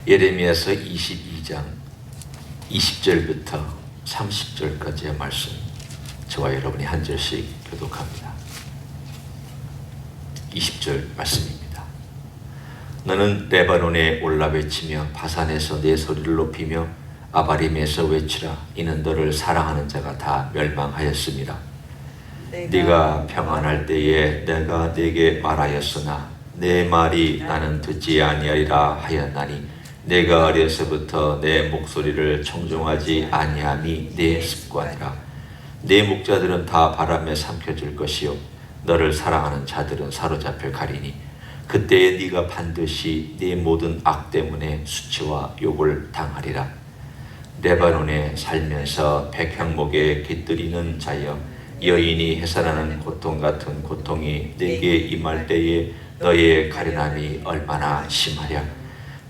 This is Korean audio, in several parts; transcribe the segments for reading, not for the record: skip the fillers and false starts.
예레미야서 22장 20절부터 30절까지의 말씀, 저와 여러분이 한 절씩 교독합니다. 20절 말씀입니다. 너는 레바논에 올라 외치며 바산에서 내 소리를 높이며 아바림에서 외치라. 이는 너를 사랑하는 자가 다 멸망하였음이라. 네가 평안할 때에 내가 네게 말하였으나 내 말이 나는 듣지 아니하리라 하였나니 내가 어려서부터 내 목소리를 청종하지 아니함이 내 습관이라. 내 목자들은 다 바람에 삼켜질 것이요 너를 사랑하는 자들은 사로잡혀 가리니 그때에 네가 반드시 네 모든 악 때문에 수치와 욕을 당하리라. 레바논에 살면서 백향목에 깃들이는 자여, 여인이 해산하는 고통 같은 고통이 내게 임할 때에 너의 가련함이 얼마나 심하랴.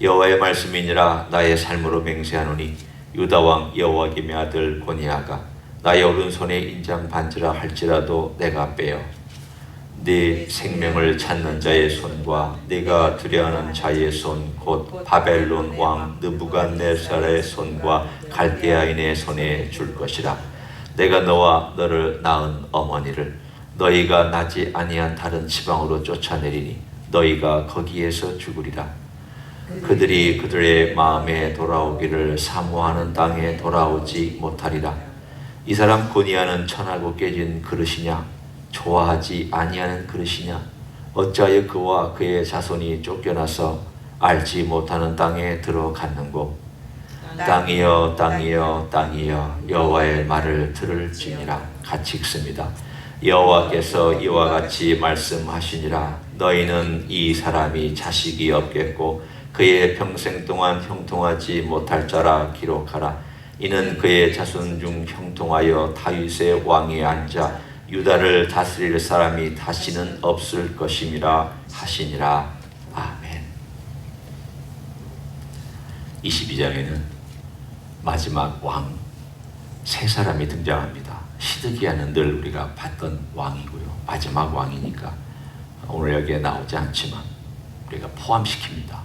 여호와의 말씀이니라. 나의 삶으로 맹세하노니 유다 왕 여호와김의 아들 고니아가 나의 오른손에 인장 반지라 할지라도 내가 빼어 네 생명을 찾는 자의 손과 네가 두려워하는 자의 손, 곧 바벨론 왕 느부갓네살의 손과 갈대아인의 손에 줄 것이라. 내가 너와 너를 낳은 어머니를 너희가 나지 아니한 다른 지방으로 쫓아내리니 너희가 거기에서 죽으리라. 그들이 그들의 마음에 돌아오기를 사모하는 땅에 돌아오지 못하리라. 이 사람 고니아는 천하고 깨진 그릇이냐? 좋아하지 아니하는 그릇이냐? 어찌하여 그와 그의 자손이 쫓겨나서 알지 못하는 땅에 들어갔는고? 땅이여 땅이여 땅이여 여호와의 말을 들을지니라. 같이 읽습니다. 여호와께서 이와 같이 말씀하시니라. 너희는 이 사람이 자식이 없겠고 그의 평생 동안 형통하지 못할 자라 기록하라. 이는 그의 자손 중 형통하여 다윗의 왕위에 앉아 유다를 다스릴 사람이 다시는 없을 것임이라 하시니라. 아멘. 22장에는 마지막 왕 세 사람이 등장합니다. 시드기야는 늘 우리가 봤던 왕이고요. 마지막 왕이니까 오늘 여기에 나오지 않지만 우리가 포함시킵니다.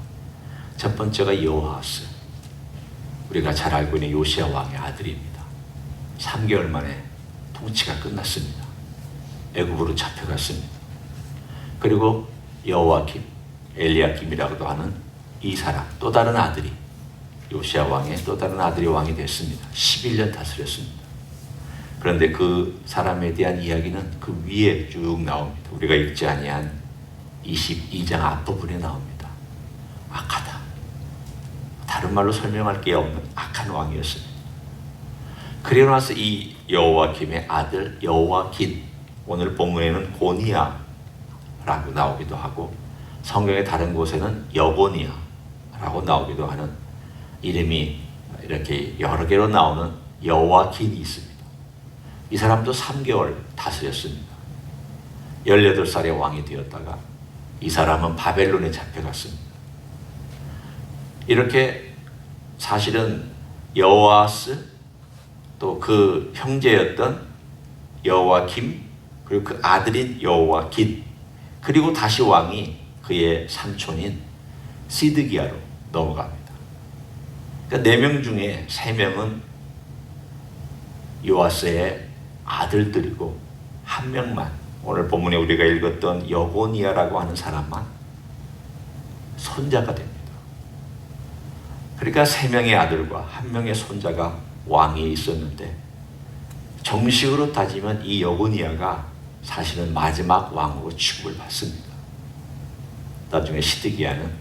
첫 번째가 여호아스, 우리가 잘 알고 있는 요시야 왕의 아들입니다. 3개월 만에 통치가 끝났습니다. 애굽으로 잡혀갔습니다. 그리고 여호아김, 엘리야김이라고도 하는 이 사람, 또 다른 아들이 요시야 왕의 또 다른 아들이 왕이 됐습니다. 11년 다스렸습니다. 그런데 그 사람에 대한 이야기는 그 위에 쭉 나옵니다. 우리가 읽지 아니한 22장 앞부분에 나옵니다. 악하다. 다른 말로 설명할 게 없는 악한 왕이었습니다. 그리고 나서 이 여호아김의 아들 여호아긴, 오늘 본문에는 고니아라고 나오기도 하고 성경의 다른 곳에는 여고니아라고 나오기도 하는 이름이 이렇게 여러 개로 나오는 여호아긴이 있습니다. 이 사람도 3개월 다스렸습니다. 18살에 왕이 되었다가 이 사람은 바벨론에 잡혀갔습니다. 이렇게 사실은 여호아스, 또 그 형제였던 여호아김, 그리고 그 아들인 여호아긴, 그리고 다시 왕이 그의 삼촌인 시드기야로 넘어갑니다. 그러니까 4명 중에 3명은 요아스의 아들들이고 1명만, 오늘 본문에 우리가 읽었던 여고니아라고 하는 사람만 손자가 됩니다. 그러니까 3명의 아들과 1명의 손자가 왕위에 있었는데, 정식으로 따지면 이 여고니아가 사실은 마지막 왕으로 취급을 받습니다. 나중에 시드기야는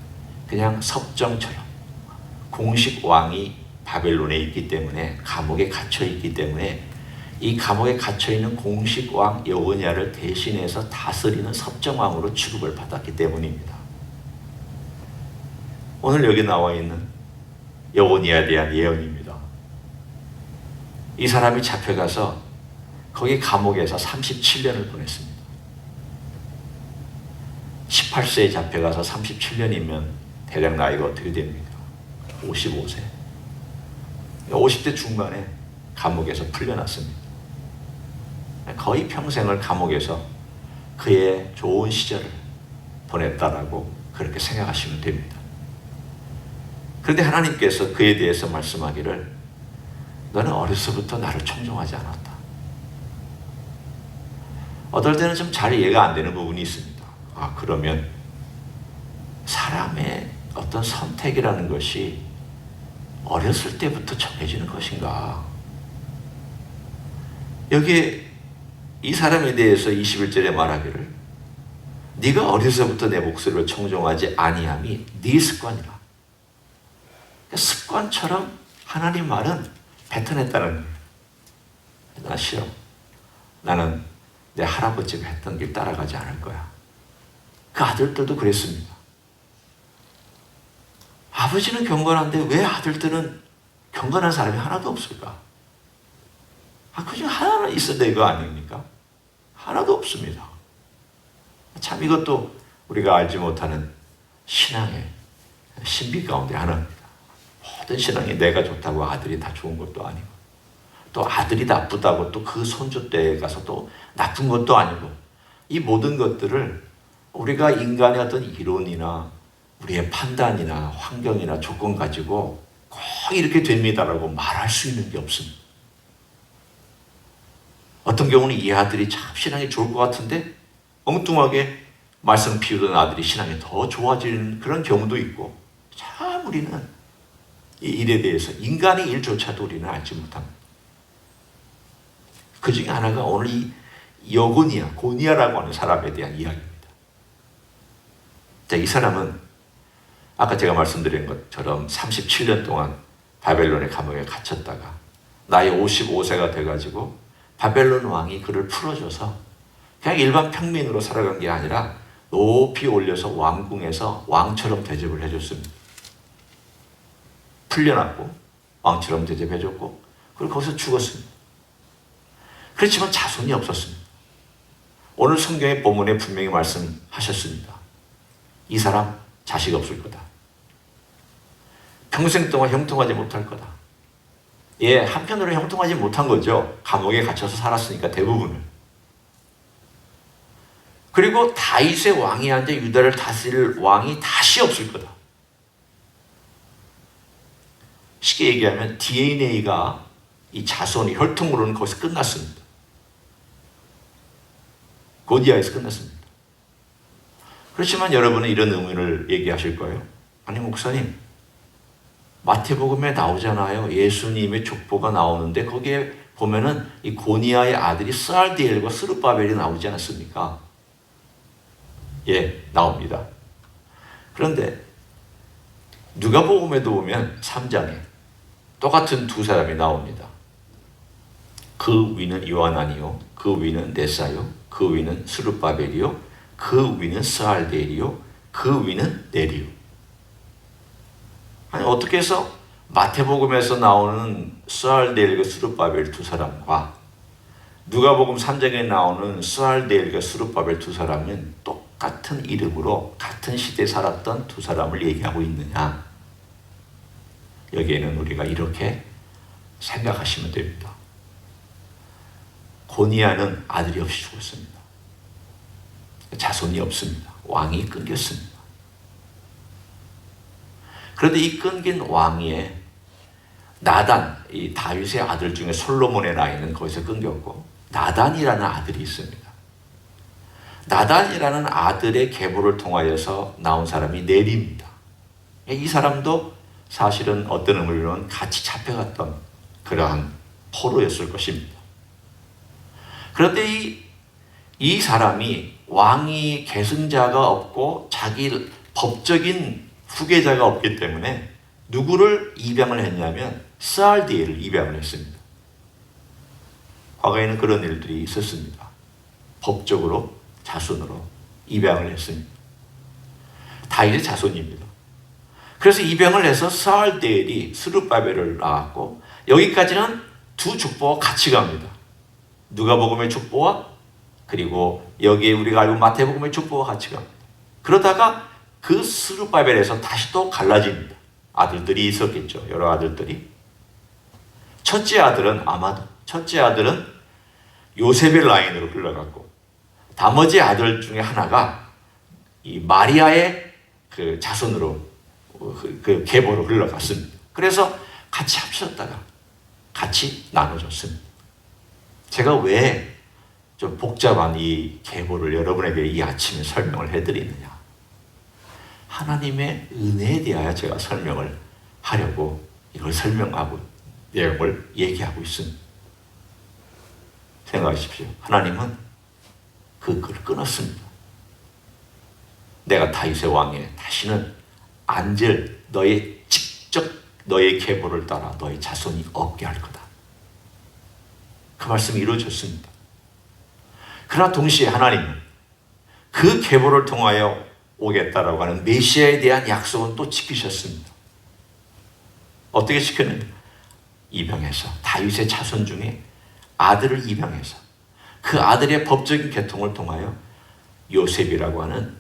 그냥 섭정처럼 공식 왕이 바벨론에 있기 때문에, 감옥에 갇혀 있기 때문에 이 감옥에 갇혀 있는 공식 왕 여고니아를 대신해서 다스리는 섭정왕으로 취급을 받았기 때문입니다. 오늘 여기 나와 있는 여고니아에 대한 예언입니다. 이 사람이 잡혀가서 거기 감옥에서 37년을 보냈습니다. 18세에 잡혀가서 37년이면 대략 나이가 어떻게 됩니까? 55세. 50대 중반에 감옥에서 풀려났습니다. 거의 평생을 감옥에서 그의 좋은 시절을 보냈다라고 그렇게 생각하시면 됩니다. 그런데 하나님께서 그에 대해서 말씀하기를 너는 어려서부터 나를 청종하지 않았다. 어떨 때는 좀 잘 이해가 안 되는 부분이 있습니다. 그러면 사람의 어떤 선택이라는 것이 어렸을 때부터 정해지는 것인가? 여기에 이 사람에 대해서 21절에 말하기를 네가 어려서부터 내 목소리를 청종하지 아니함이 네 습관이라. 습관처럼 하나님 말은 뱉어냈다는 거예요. 나 싫어. 나는 내 할아버지가 했던 길 따라가지 않을 거야. 그 아들들도 그랬습니다. 아버지는 경건한데 왜 아들들은 경건한 사람이 하나도 없을까? 그중 하나는 있어야 될 거 아닙니까? 하나도 없습니다. 참 이것도 우리가 알지 못하는 신앙의 신비 가운데 하나입니다. 모든 신앙이 내가 좋다고 아들이 다 좋은 것도 아니고 또 아들이 나쁘다고 또 그 손주 때에 가서 또 나쁜 것도 아니고 이 모든 것들을 우리가 인간의 어떤 이론이나 우리의 판단이나 환경이나 조건 가지고 꼭 이렇게 됩니다라고 말할 수 있는 게 없습니다. 어떤 경우는 이 아들이 참 신앙이 좋을 것 같은데 엉뚱하게 말씀 피우던 아들이 신앙이 더 좋아지는 그런 경우도 있고 참 우리는 이 일에 대해서 인간의 일조차도 우리는 알지 못합니다. 그 중에 하나가 오늘 이 고니아라고 하는 사람에 대한 이야기입니다. 자, 이 사람은 아까 제가 말씀드린 것처럼 37년 동안 바벨론의 감옥에 갇혔다가 나이 55세가 돼가지고 바벨론 왕이 그를 풀어줘서 그냥 일반 평민으로 살아간 게 아니라 높이 올려서 왕궁에서 왕처럼 대접을 해줬습니다. 풀려났고 왕처럼 대접해줬고 그리고 거기서 죽었습니다. 그렇지만 자손이 없었습니다. 오늘 성경의 본문에 분명히 말씀하셨습니다. 이 사람 자식 없을 거다. 평생 동안 형통하지 못할 거다. 한편으로 형통하지 못한 거죠. 감옥에 갇혀서 살았으니까 대부분을. 그리고 다윗의 왕이 앉아 유다를 다스릴 왕이 다시 없을 거다. 쉽게 얘기하면 DNA가 이 자손이 혈통으로는 거기서 끝났습니다. 고니아에서 끝났습니다. 그렇지만 여러분은 이런 의문을 얘기하실 거예요. 아니 목사님, 마태복음에 나오잖아요. 예수님의 족보가 나오는데 거기에 보면은 이 고니아의 아들이 스알디엘과 스룹바벨이 나오지 않았습니까? 나옵니다. 그런데 누가복음에도 보면 3장에 똑같은 두 사람이 나옵니다. 그 위는 요하나니요, 그 위는 네사요, 그 위는 스룹바벨이요, 그 위는 스알디엘이요, 그 위는 네리요. 아니 어떻게 해서 마태복음에서 나오는 스알디엘과 스룹바벨 두 사람과 누가복음 3장에 나오는 스알디엘과 스룹바벨 두 사람은 똑같은 이름으로 같은 시대에 살았던 두 사람을 얘기하고 있느냐? 여기에는 우리가 이렇게 생각하시면 됩니다. 고니아는 아들이 없이 죽었습니다. 자손이 없습니다. 왕이 끊겼습니다. 그런데 이 끊긴 왕위에 나단, 이 다윗의 아들 중에 솔로몬의 나이는 거기서 끊겼고 나단이라는 아들이 있습니다. 나단이라는 아들의 계보를 통하여서 나온 사람이 네리입니다. 이 사람도 사실은 어떤 의미로는 같이 잡혀갔던 그러한 포로였을 것입니다. 그런데 이 사람이 왕이 계승자가 없고 자기 법적인 후계자가 없기 때문에 누구를 입양을 했냐면 스알디엘을 입양을 했습니다. 과거에는 그런 일들이 있었습니다. 법적으로 자손으로 입양을 했습니다. 다윗의 자손입니다. 그래서 입양을 해서 스알디엘이 스룹바벨을 낳았고 여기까지는 두 족보와 같이 갑니다. 누가복음의 족보와 그리고 여기에 우리가 알고 마태복음의 족보와 같이 갑니다. 그러다가 그 스룹바벨에서 다시 또 갈라집니다. 아들들이 있었겠죠. 여러 아들들이. 첫째 아들은 요셉의 라인으로 흘러갔고 나머지 아들 중에 하나가 이 마리아의 그 자손으로 그 계보로 흘러갔습니다. 그래서 같이 합쳤다가 같이 나눠줬습니다. 제가 왜 좀 복잡한 이 계보를 여러분에게 이 아침에 설명을 해드리느냐? 하나님의 은혜에 대하여 제가 설명을 하려고 이걸 설명하고 내용을 얘기하고 있습니다. 생각하십시오. 하나님은 그 글을 끊었습니다. 내가 다윗의 왕에 다시는 앉을 직접 너의 계보를 따라 너의 자손이 없게 할 거다. 그 말씀이 이루어졌습니다. 그러나 동시에 하나님은 그 계보를 통하여 오겠다라고 하는 메시아에 대한 약속은 또 지키셨습니다. 어떻게 지켰느냐? 입양해서 다윗의 자손 중에 아들을 입양해서 그 아들의 법적인 계통을 통하여 요셉이라고 하는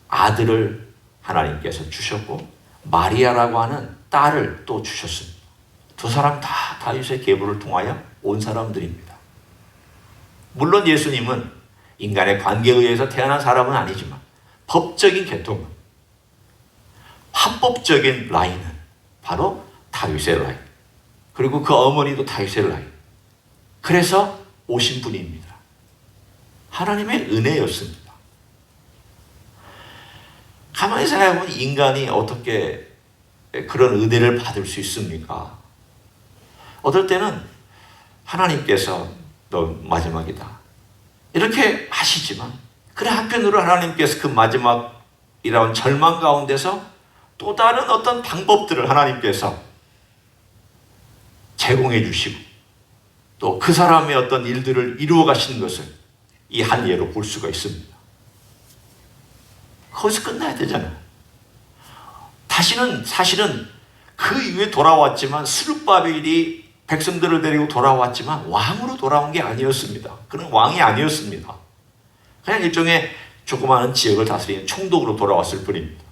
아들을 하나님께서 주셨고 마리아라고 하는 딸을 또 주셨습니다. 두 사람 다 다윗의 계보를 통하여 온 사람들입니다. 물론 예수님은 인간의 관계에 의해서 태어난 사람은 아니지만 법적인 계통은, 합법적인 라인은 바로 다윗의 라인, 그리고 그 어머니도 다윗의 라인. 그래서 오신 분입니다. 하나님의 은혜였습니다. 가만히 생각해보면 인간이 어떻게 그런 은혜를 받을 수 있습니까? 어떨 때는 하나님께서 너 마지막이다 이렇게 하시지만, 그래 한편으로 하나님께서 그 마지막이라는 절망 가운데서 또 다른 어떤 방법들을 하나님께서 제공해 주시고 또 그 사람의 어떤 일들을 이루어 가시는 것을 이 한 예로 볼 수가 있습니다. 거기서 끝나야 되잖아요. 다시는 사실은 그 이후에 돌아왔지만 스룹바벨이 백성들을 데리고 돌아왔지만 왕으로 돌아온 게 아니었습니다. 그는 왕이 아니었습니다. 그냥 일종의 조그마한 지역을 다스리는 총독으로 돌아왔을 뿐입니다.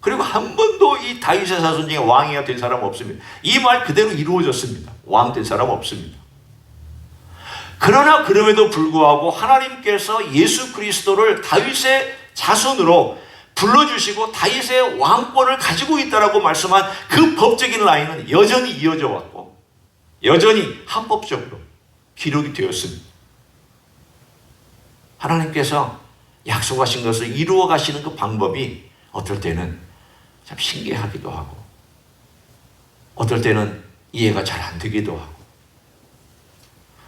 그리고 한 번도 이 다윗의 자손 중에 왕이 된 사람은 없습니다. 이 말 그대로 이루어졌습니다. 왕 된 사람은 없습니다. 그러나 그럼에도 불구하고 하나님께서 예수 그리스도를 다윗의 자손으로 불러주시고 다윗의 왕권을 가지고 있다라고 말씀한 그 법적인 라인은 여전히 이어져 왔고 여전히 합법적으로 기록이 되었습니다. 하나님께서 약속하신 것을 이루어 가시는 그 방법이 어떨 때는 참 신기하기도 하고 어떨 때는 이해가 잘 안 되기도 하고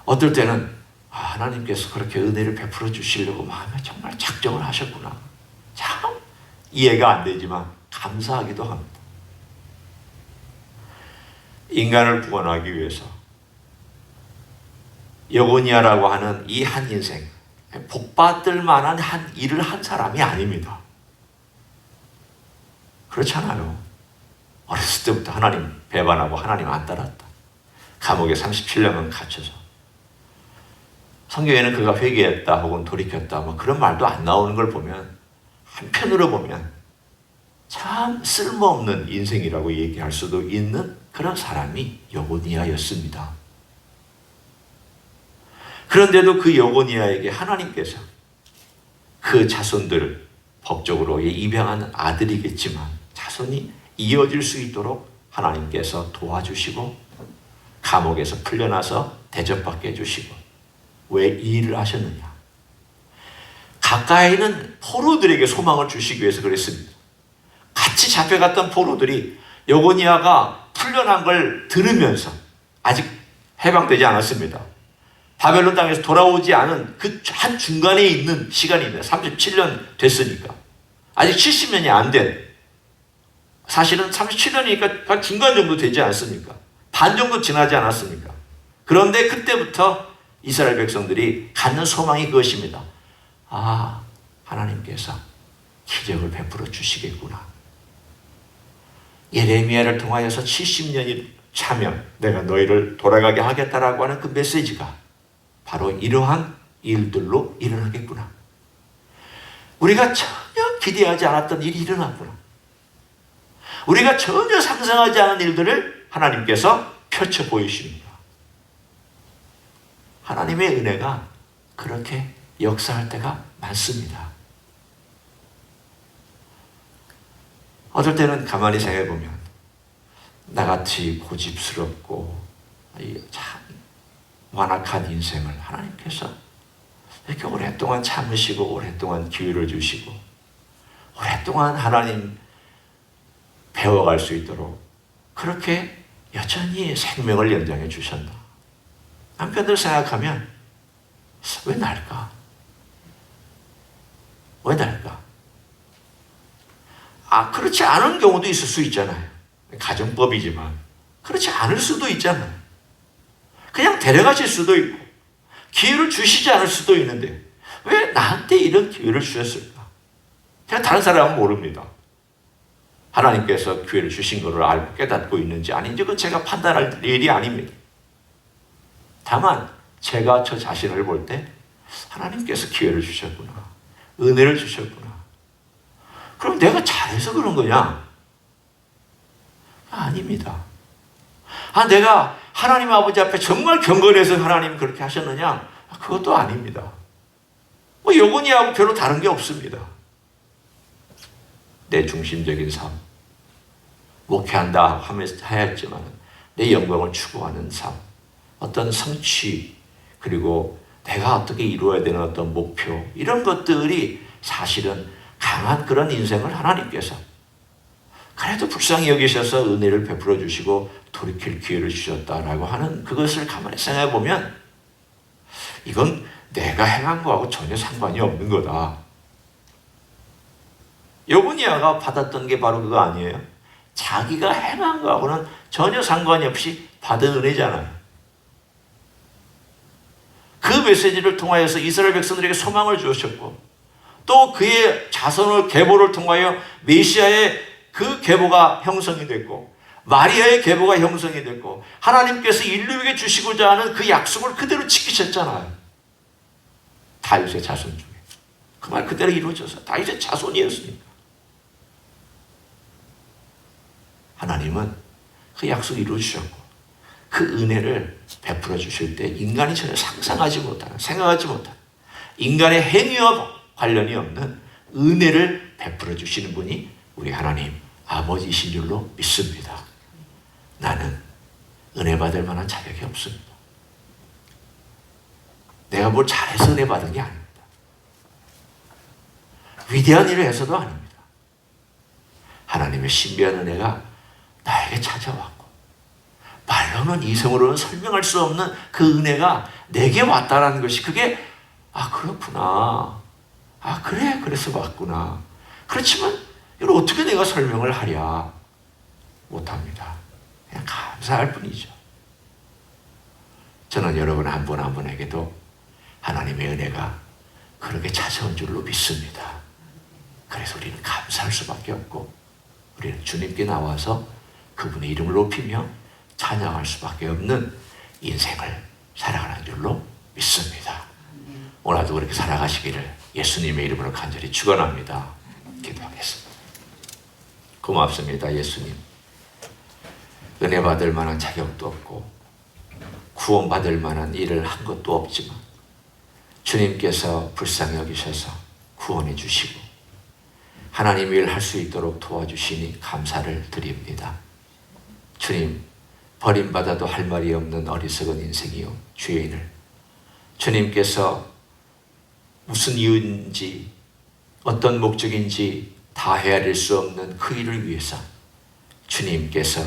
어떨 때는 하나님께서 그렇게 은혜를 베풀어 주시려고 마음에 정말 작정을 하셨구나. 참 이해가 안 되지만 감사하기도 합니다. 인간을 구원하기 위해서 여고니아라고 하는 이 한 인생, 복받을 만한 한 일을 한 사람이 아닙니다. 그렇잖아요. 어렸을 때부터 하나님 배반하고 하나님 안 따랐다. 감옥에 37년간 갇혀서 성경에는 그가 회개했다 혹은 돌이켰다 뭐 그런 말도 안 나오는 걸 보면 한편으로 보면 참 쓸모없는 인생이라고 얘기할 수도 있는 그런 사람이 여고니아였습니다. 그런데도 그 여고니아에게 하나님께서 그 자손들을 법적으로 입양한 아들이겠지만 자손이 이어질 수 있도록 하나님께서 도와주시고 감옥에서 풀려나서 대접받게 해주시고 왜 이 일을 하셨느냐? 가까이 있는 포로들에게 소망을 주시기 위해서 그랬습니다. 같이 잡혀갔던 포로들이 여고니아가 풀려난 걸 들으면서 아직 해방되지 않았습니다. 바벨론 땅에서 돌아오지 않은 그 한 중간에 있는 시간입니다. 37년 됐으니까. 아직 70년이 안 된. 사실은 37년이니까 한 중간 정도 되지 않습니까? 반 정도 지나지 않았습니까? 그런데 그때부터 이스라엘 백성들이 갖는 소망이 그것입니다. 하나님께서 기적을 베풀어 주시겠구나. 예레미야를 통하여서 70년이 차면 내가 너희를 돌아가게 하겠다라고 하는 그 메시지가 바로 이러한 일들로 일어나겠구나. 우리가 전혀 기대하지 않았던 일이 일어났구나. 우리가 전혀 상상하지 않은 일들을 하나님께서 펼쳐 보이십니다. 하나님의 은혜가 그렇게 역사할 때가 많습니다. 어떨 때는 가만히 생각해보면 나같이 고집스럽고 참 완악한 인생을 하나님께서 이렇게 오랫동안 참으시고 오랫동안 기회를 주시고 오랫동안 하나님 배워갈 수 있도록 그렇게 여전히 생명을 연장해 주셨나. 남편들 생각하면 왜 날까? 왜 날까? 그렇지 않은 경우도 있을 수 있잖아요. 가정법이지만 그렇지 않을 수도 있잖아요. 그냥 데려가실 수도 있고 기회를 주시지 않을 수도 있는데 왜 나한테 이런 기회를 주셨을까? 제가 다른 사람은 모릅니다. 하나님께서 기회를 주신 것을 알고 깨닫고 있는지 아닌지 그건 제가 판단할 일이 아닙니다. 다만 제가 저 자신을 볼 때 하나님께서 기회를 주셨구나. 은혜를 주셨구나. 그럼 내가 잘해서 그런 거냐? 아닙니다. 내가 하나님 아버지 앞에 정말 경건해서 하나님 그렇게 하셨느냐? 그것도 아닙니다. 요건이하고 별로 다른 게 없습니다. 내 중심적인 삶, 목회한다 하였지만 내 영광을 추구하는 삶, 어떤 성취, 그리고 내가 어떻게 이루어야 되는 어떤 목표, 이런 것들이 사실은 강한 그런 인생을 하나님께서 그래도 불쌍히 여기셔서 은혜를 베풀어 주시고 돌이킬 기회를 주셨다라고 하는 그것을 가만히 생각해 보면 이건 내가 행한 거하고 전혀 상관이 없는 거다. 여보니아가 받았던 게 바로 그거 아니에요? 자기가 행한 거하고는 전혀 상관이 없이 받은 은혜잖아요. 그 메시지를 통하여서 이스라엘 백성들에게 소망을 주셨고 또 그의 자손을 계보를 통하여 메시아의 그 계보가 형성이 됐고 마리아의 계보가 형성이 됐고 하나님께서 인류에게 주시고자 하는 그 약속을 그대로 지키셨잖아요. 다윗의 자손 중에. 그 말 그대로 이루어져서 다윗의 자손이었으니까. 하나님은 그 약속을 이루어주셨고 그 은혜를 베풀어 주실 때 인간이 전혀 상상하지 못하는, 생각하지 못하는 인간의 행위와 관련이 없는 은혜를 베풀어 주시는 분이 우리 하나님 아버지이신 줄로 믿습니다. 나는 은혜 받을 만한 자격이 없습니다. 내가 뭘 잘해서 은혜 받은 게 아닙니다. 위대한 일을 해서도 아닙니다. 하나님의 신비한 은혜가 나에게 찾아왔고 말로는 이성으로는 설명할 수 없는 그 은혜가 내게 왔다라는 것이 그게 그렇구나. 그래 그래서 왔구나. 그렇지만 이걸 어떻게 내가 설명을 하랴 못합니다. 그냥 감사할 뿐이죠. 저는 여러분 한 분 한 분에게도 하나님의 은혜가 그렇게 찾아온 줄로 믿습니다. 그래서 우리는 감사할 수밖에 없고 우리는 주님께 나와서 그분의 이름을 높이며 찬양할 수밖에 없는 인생을 살아가는 줄로 믿습니다. 오늘도 그렇게 살아가시기를 예수님의 이름으로 간절히 축원합니다. 기도하겠습니다. 고맙습니다. 예수님. 은혜 받을 만한 자격도 없고 구원받을 만한 일을 한 것도 없지만 주님께서 불쌍히 여기셔서 구원해 주시고 하나님 일 할 수 있도록 도와주시니 감사를 드립니다. 주님, 버림받아도 할 말이 없는 어리석은 인생이요 죄인을 주님께서 무슨 이유인지 어떤 목적인지 다 헤아릴 수 없는 그 일을 위해서 주님께서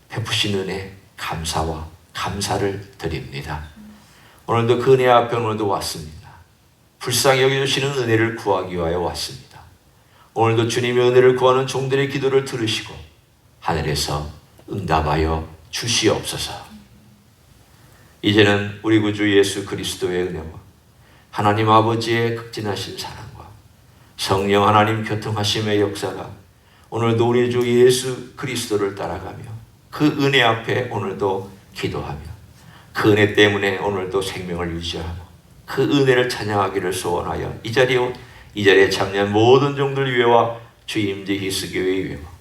베푸신 은혜 감사와 감사를 드립니다. 오늘도 그 은혜 앞에 오늘도 왔습니다. 불쌍히 여겨주시는 은혜를 구하기 위하여 왔습니다. 오늘도 주님의 은혜를 구하는 종들의 기도를 들으시고 하늘에서 응답하여 주시옵소서. 이제는 우리 구주 예수 그리스도의 은혜와 하나님 아버지의 극진하신 사랑과 성령 하나님 교통하심의 역사가 오늘도 우리 주 예수 그리스도를 따라가며 그 은혜 앞에 오늘도 기도하며 그 은혜 때문에 오늘도 생명을 유지하고 그 은혜를 찬양하기를 소원하여 이 자리에 참여한 모든 종들 위해와 주임지 히스교회 위해와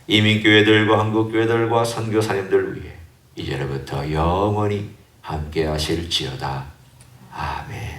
이민교회들과 한국교회들과 선교사님들 위해 이제부터 영원히 함께 하실지어다. 아멘.